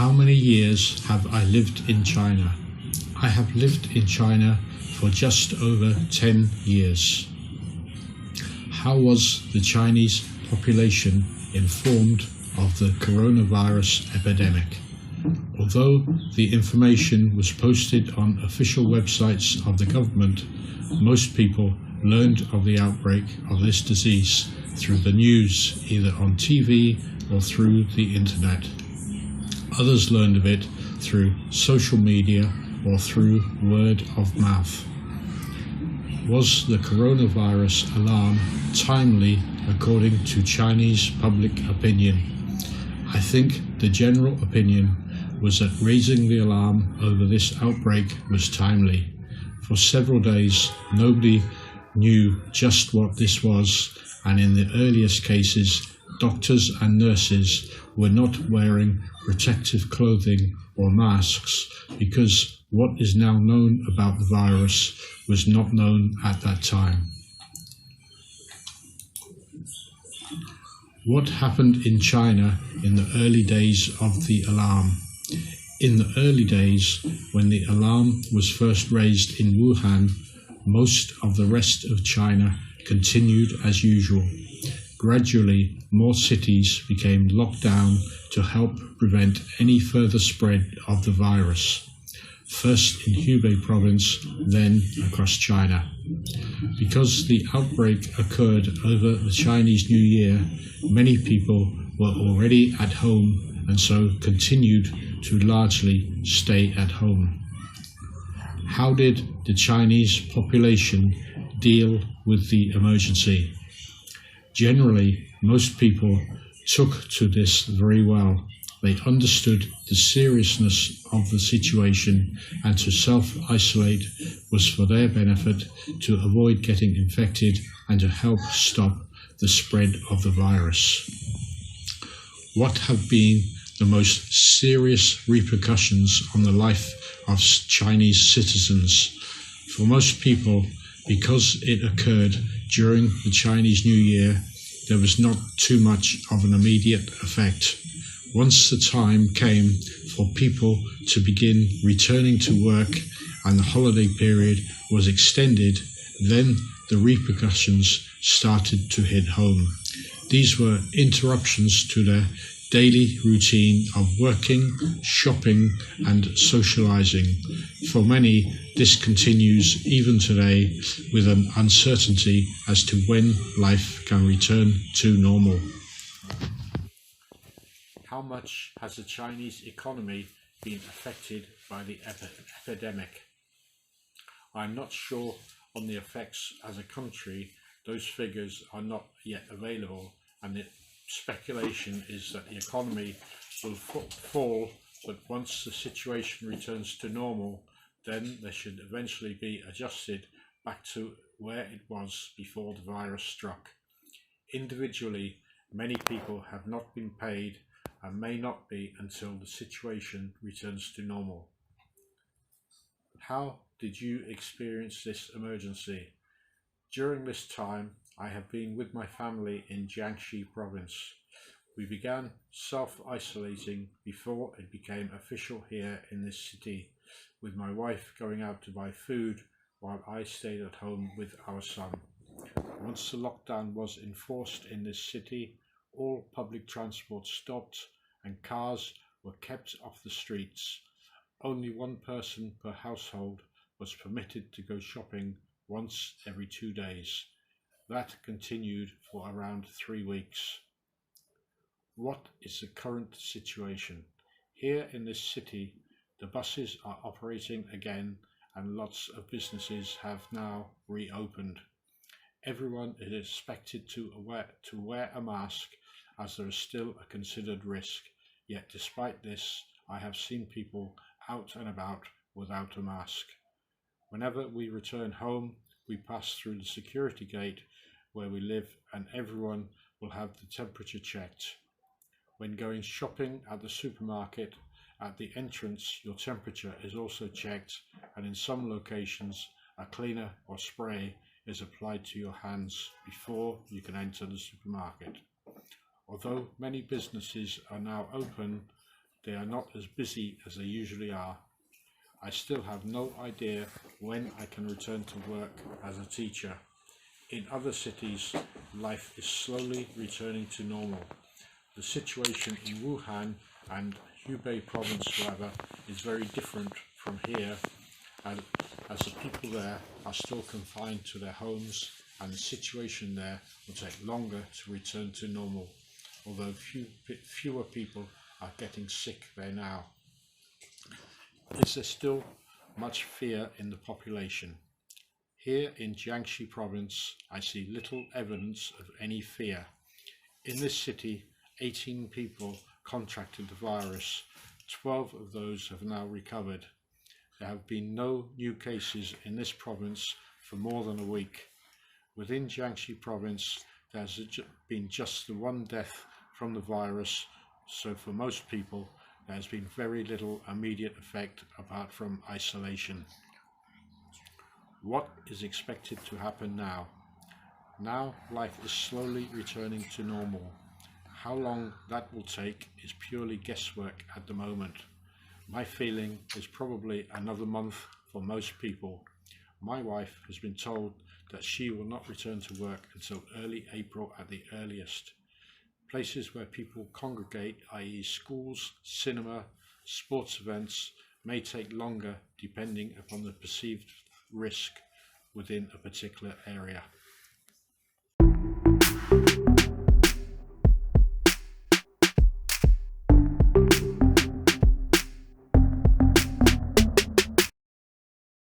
How many years have I lived in China? I have lived in China for just over 10 years. How was the Chinese population informed of the coronavirus epidemic? Although the information was posted on official websites of the government, most people learned of the outbreak of this disease through the news, either on TV or through the internet. Others learned of it through social media or through word of mouth. Was the coronavirus alarm timely according to Chinese public opinion? I think the general opinion was that raising the alarm over this outbreak was timely. For several days, nobody knew just what this was, and in the earliest cases, doctors and nurses were not wearing protective clothing or masks because what is now known about the virus was not known at that time. What happened in China in the early days of the alarm? In the early days, when the alarm was first raised in Wuhan, most of the rest of China continued as usual. Gradually, more cities became locked down to help prevent any further spread of the virus. First in Hubei province, then across China. Because the outbreak occurred over the Chinese New Year, many people were already at home and so continued to largely stay at home. How did the Chinese population deal with the emergency? Generally, most people took to this very well. They understood the seriousness of the situation, and to self-isolate was for their benefit, to avoid getting infected and to help stop the spread of the virus. What have been the most serious repercussions on the life of Chinese citizens? For most people, because it occurred during the Chinese New Year, there was not too much of an immediate effect. Once the time came for people to begin returning to work and the holiday period was extended, then the repercussions started to hit home. These were interruptions to their daily routine of working, shopping, and socializing. For many, this continues even today with an uncertainty as to when life can return to normal. How much has the Chinese economy been affected by the epidemic? I'm not sure on the effects as a country. Those figures are not yet available, and the speculation is that the economy will fall, but once the situation returns to normal, then they should eventually be adjusted back to where it was before the virus struck. Individually, many people have not been paid and may not be until the situation returns to normal. How did you experience this emergency? During this time, I have been with my family in Jiangxi province. We began self-isolating before it became official here in this city, with my wife going out to buy food while I stayed at home with our son. Once the lockdown was enforced in this city, all public transport stopped and cars were kept off the streets. Only one person per household was permitted to go shopping once every 2 days. That continued for around 3 weeks. What is the current situation? Here in this city, the buses are operating again and lots of businesses have now reopened. Everyone is expected to wear a mask, as there is still a considered risk. Yet despite this, I have seen people out and about without a mask. Whenever we return home, we pass through the security gate where we live, and everyone will have the temperature checked. When going shopping at the supermarket, at the entrance your temperature is also checked, and in some locations a cleaner or spray is applied to your hands before you can enter the supermarket. Although many businesses are now open, they are not as busy as they usually are. I still have no idea when I can return to work as a teacher. In other cities, life is slowly returning to normal. The situation in Wuhan and Hubei province, however, is very different from here, as the people there are still confined to their homes, and the situation there will take longer to return to normal, although fewer people are getting sick there now. Is there still much fear in the population? Here in Jiangxi province, I see little evidence of any fear. In this city, 18 people contracted the virus. 12 of those have now recovered. There have been no new cases in this province for more than a week. Within Jiangxi province, there has been just the one death from the virus, so for most people, there has been very little immediate effect apart from isolation. What is expected to happen now? Now life is slowly returning to normal. How long that will take is purely guesswork at the moment. My feeling is probably another month for most people. My wife has been told that she will not return to work until early April at the earliest. Places where people congregate, i.e. schools, cinema, sports events, may take longer depending upon the perceived risk within a particular area.